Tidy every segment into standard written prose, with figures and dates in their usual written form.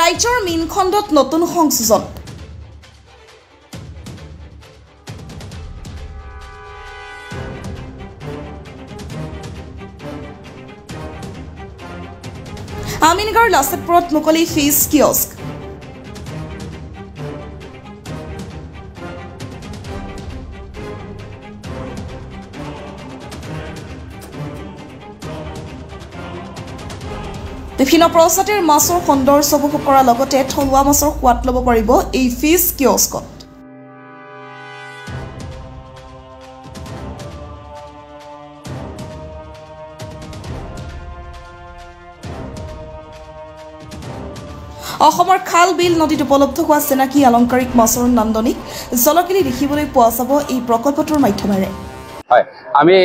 ৰাজ্যৰ মীন খণ্ডত নতুন সংযোজন আমিনগাঁৱৰ লাচিতপুৰত মুকলি ফিছ কিয়স্ক বিভিন্ন প্ৰজাতিৰ মাছৰ সৌন্দৰ্য উপভোগ কৰাৰ লগতে থলুৱা মাছৰ সোৱাদ ল'ব পাৰিব এই ফিছ কিয়স্কত অসমৰ খাল বিল নদীত উপলব্ধ হোৱা চিনাকি আলংকাৰিক মাছৰ নান্দনিক জলকিলি দেখিবলৈ পোৱা যাব এই প্ৰকল্পটোৰ মাধ্যমেৰে হয় আমি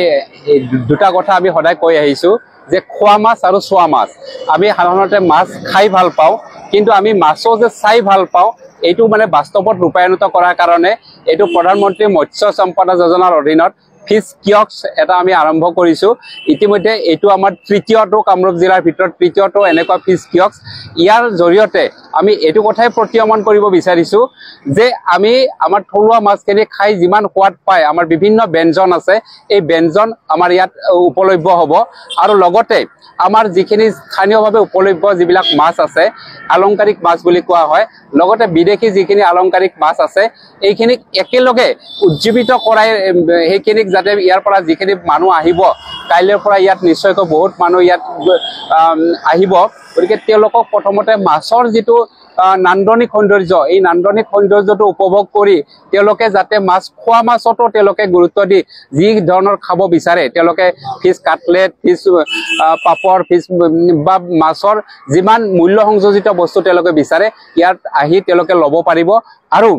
দুটা কথা আমি সদায় কৈ আহিছো যে খোৱা মাছ আৰু চোৱা মাছ আমি সাধাৰণতে মাছ খাই ভাল পাওঁ কিন্তু আমি মাছও যে চাই ভাল পাওঁ এইটো মানে বাস্তৱত ৰূপায়ণিত কৰাৰ কাৰণে এইটো প্ৰধানমন্ত্ৰী মৎস্য সম্পদা যোজনাৰ অধীনত ফিছ কিয়স্ক এটা আমি আৰম্ভ কৰিছো ইতিমধ্যে এইটো আমাৰ তৃতীয়টো কামৰূপ জিলাৰ ভিতৰত তৃতীয়টো এনেকুৱা ফিছ কিয়স্ক ইয়াৰ জৰিয়তে আমি এইটো কথাই প্ৰতীয়মান কৰিব বিচাৰিছো যে আমি আমাৰ থলুৱা মাছখিনি খাই যিমান সোৱাদ পায় আমাৰ বিভিন্ন ব্যঞ্জন আছে এই ব্যঞ্জন আমাৰ ইয়াত উপলব্ধ হ'ব আৰু লগতে আমাৰ যিখিনি স্থানীয়ভাৱে উপলব্ধ যিবিলাক মাছ আছে আলংকাৰিক মাছ বুলি কোৱা হয় লগতে বিদেশী যিখিনি আলংকাৰিক মাছ আছে এইখিনিক একেলগে উজ্জীৱিত কৰাই সেইখিনিক যাতে ইয়াৰ পৰা যিখিনি মানুহ আহিব কাইলৈৰ পৰা ইয়াত নিশ্চয়কৈ বহুত মানুহ ইয়াত আহিব গতিকে তেওঁলোকক প্ৰথমতে মাছৰ যিটো নান্দনিক সৌন্দৰ্য এই নান্দনিক সৌন্দৰ্যটো উপভোগ কৰি তেওঁলোকে যাতে মাছ খোৱা মাছতো তেওঁলোকে গুৰুত্ব দি যি ধৰণৰ খাব বিচাৰে তেওঁলোকে ফিছ কাটলেট ফিছ পাপৰ ফিছ বা মাছৰ যিমান মূল্য সংযোজিত বস্তু তেওঁলোকে বিচাৰে ইয়াত আহি তেওঁলোকে ল'ব পাৰিব আৰু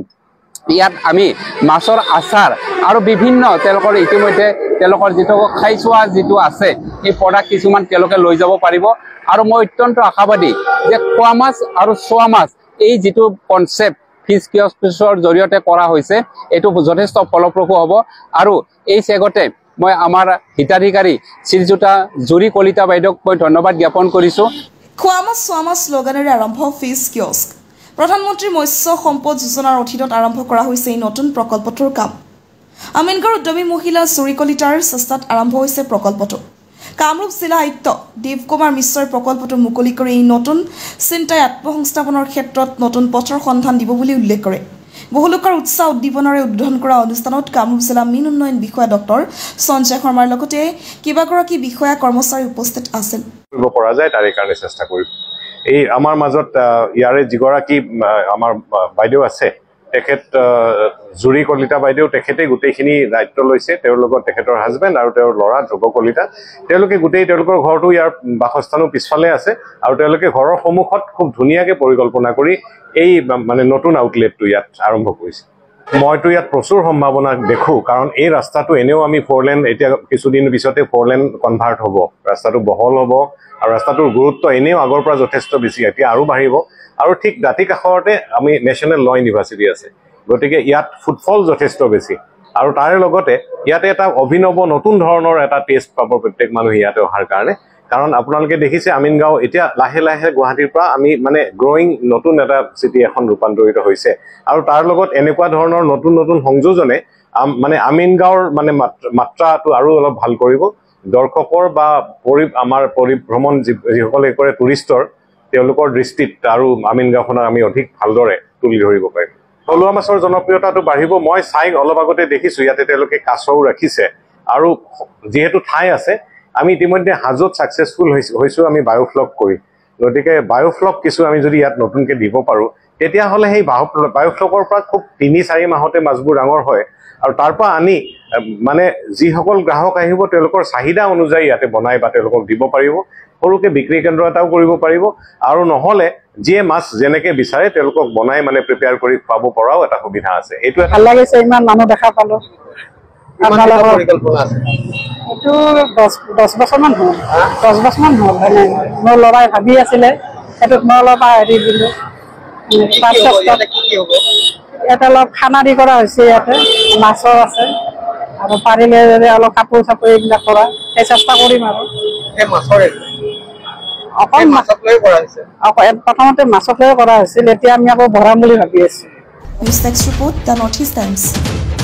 ইয়াত আমি মাছৰ আচাৰ আৰু বিভিন্ন তেওঁলোকৰ ইতিমধ্যে তেওঁলোকৰ যিটো খাই চোৱা যিটো আছে এই প্ৰডাক্ট কিছুমান তেওঁলোকে লৈ যাব পাৰিব আৰু মই অত্যন্ত আশাবাদী যে খোৱা মাছ আৰু চোৱা মাছ এই যিটো কনচেপ্ট ফিছ কিয়স্কৰ জৰিয়তে কৰা হৈছে এইটো যথেষ্ট ফলপ্ৰসূ হ'ব আৰু এই চেগতে মই আমাৰ হিতাধিকাৰী শ্ৰীযুতা জুৰি কলিতা বাইদেউক মই ধন্যবাদ জ্ঞাপন কৰিছোঁ খোৱা মাছ চোৱা মাছ শ্লোগানেৰে আৰম্ভ ফিছ কিয়স্ক প্ৰধানমন্ত্ৰী মৎস্য সম্পদ যোজনাৰ অধীনত আৰম্ভ কৰা হৈছে এই নতুন প্ৰকল্পটোৰ কাম আমিনগাঁৱৰ উদ্যমী মহিলা জুৰি কলিতাৰ চেষ্টাত আৰম্ভ হৈছে প্ৰকল্পটো কামৰূপ জিলা আয়ুক্ত দেৱকুমাৰ মিশ্ৰই প্ৰকল্পটো মুকলি কৰি এই নতুন চিন্তাই আত্মসংস্থাপনৰ ক্ষেত্ৰত নতুন পথৰ সন্ধান দিব বুলি উল্লেখ কৰে বহু লোকৰ উৎসাহ উদ্দীপনাৰে উদ্বোধন কৰা অনুষ্ঠানত কামৰূপ জিলা মীন উন্নয়ন বিষয়া ডক্টৰ সঞ্জয় শৰ্মাৰ লগতে কেইবাগৰাকী বিষয়া কৰ্মচাৰী উপস্থিত আছিল কৰিব পৰা যায় তাৰে কাৰণে চেষ্টা কৰিম এই আমাৰ মাজত ইয়াৰে যিগৰাকী আমাৰ বাইদেউ আছে তেখেত জুৰি কলিতা বাইদেউ তেখেতে গোটেইখিনি দায়িত্ব লৈছে তেওঁৰ লগত তেখেতৰ হাজবেণ্ড আৰু তেওঁৰ ল'ৰা ধ্ৰুৱ কলিতা তেওঁলোকে গোটেই তেওঁলোকৰ ঘৰটো ইয়াৰ বাসস্থানো পিছফালে আছে আৰু তেওঁলোকে ঘৰৰ সন্মুখত খুব ধুনীয়াকৈ পৰিকল্পনা কৰি এই মানে নতুন আউটলেটটো ইয়াত আৰম্ভ কৰিছে মইতো ইয়াত প্ৰচুৰ সম্ভাৱনা দেখোঁ কাৰণ এই ৰাস্তাটো এনেও আমি 4 লেন এতিয়া কিছুদিন পিছতে 4 লেন কনভাৰ্ট হ'ব ৰাস্তাটো বহল হ'ব আৰু ৰাস্তাটোৰ গুৰুত্ব এনেও আগৰ পৰা যথেষ্ট বেছি এতিয়া আৰু বাঢ়িব আৰু ঠিক দাঁতি কাষতে আমি নেশ্যনেল ল ইউনিভাৰ্চিটি আছে গতিকে ইয়াত ফুটফল যথেষ্ট বেছি আৰু তাৰে লগতে ইয়াতে এটা অভিনৱ নতুন ধৰণৰ এটা টেষ্ট পাব প্ৰত্যেক মানুহ ইয়াতে অহাৰ কাৰণে কাৰণ আপোনালোকে দেখিছে আমিনগাঁও এতিয়া লাহে লাহে গুৱাহাটীৰ পৰা আমি মানে গ্ৰয়িং নতুন এটা চিটি এখন ৰূপান্তৰিত হৈছে আৰু তাৰ লগত এনেকুৱা ধৰণৰ নতুন নতুন সংযোজনে মানে আমিনগাঁৱৰ মানে মাত্ৰাটো আৰু অলপ ভাল কৰিব দৰ্শকৰ বা আমাৰ পৰিভ্ৰমণ যিসকলে কৰে টুৰিষ্টৰ তেওঁলোকৰ দৃষ্টিত আৰু আমিনগাঁওখনক আমি অধিক ভালদৰে তুলি ধৰিব পাৰিম থলুৱা মাছৰ জনপ্ৰিয়তাটো বাঢ়িব মই চাই অলপ আগতে দেখিছোঁ ইয়াতে তেওঁলোকে কাছও ৰাখিছে আৰু যিহেতু ঠাই আছে আমি ইতিমধ্যে হাজত ছাকচেছফুল হৈছোঁ আমি বায়োফ্লক কৰি গতিকে বায়োফ্লক কিছু আমি যদি ইয়াত নতুনকৈ দিব পাৰোঁ তেতিয়াহ'লে সেই বায়োফ্লকৰ পৰা খুব 3-4 মাহতে মাছবোৰ ডাঙৰ হয় আৰু তাৰ পৰা আনি মানে যিসকল গ্ৰাহক আহিব তেওঁলোকৰ চাহিদা অনুযায়ী ইয়াতে বনাই বা তেওঁলোকক দিব পাৰিব সৰুকৈ বিক্ৰী কেন্দ্ৰ এটাও কৰিব পাৰিব আৰু নহ'লে যিয়ে মাছ যেনেকৈ বিচাৰে তেওঁলোকক বনাই মানে প্ৰিপেয়াৰ কৰি খুৱাব পৰাও এটা সুবিধা আছে এইটো ভাল লাগিছে ইমান মানুহ দেখা পালোঁ এইটো 10 বছৰমান হ'ল 10 বছৰমান হ'ল মানে মোৰ ল'ৰাই ভাবি আছিলে সেইটোত মই অলপ হেৰি দিলোঁ ইয়াতে অলপ খানা দি কৰা হৈছে ইয়াতে মাছৰ আছে আৰু পাৰিলে যদি অলপ কাপোৰ চাপোৰ এইবিলাক কৰা সেই চেষ্টা কৰিম আৰু অকল প্ৰথমতে মাছক লৈ কৰা হৈছিল এতিয়া আমি আকৌ ভৰাম বুলি ভাবি আছো news desk report the north east times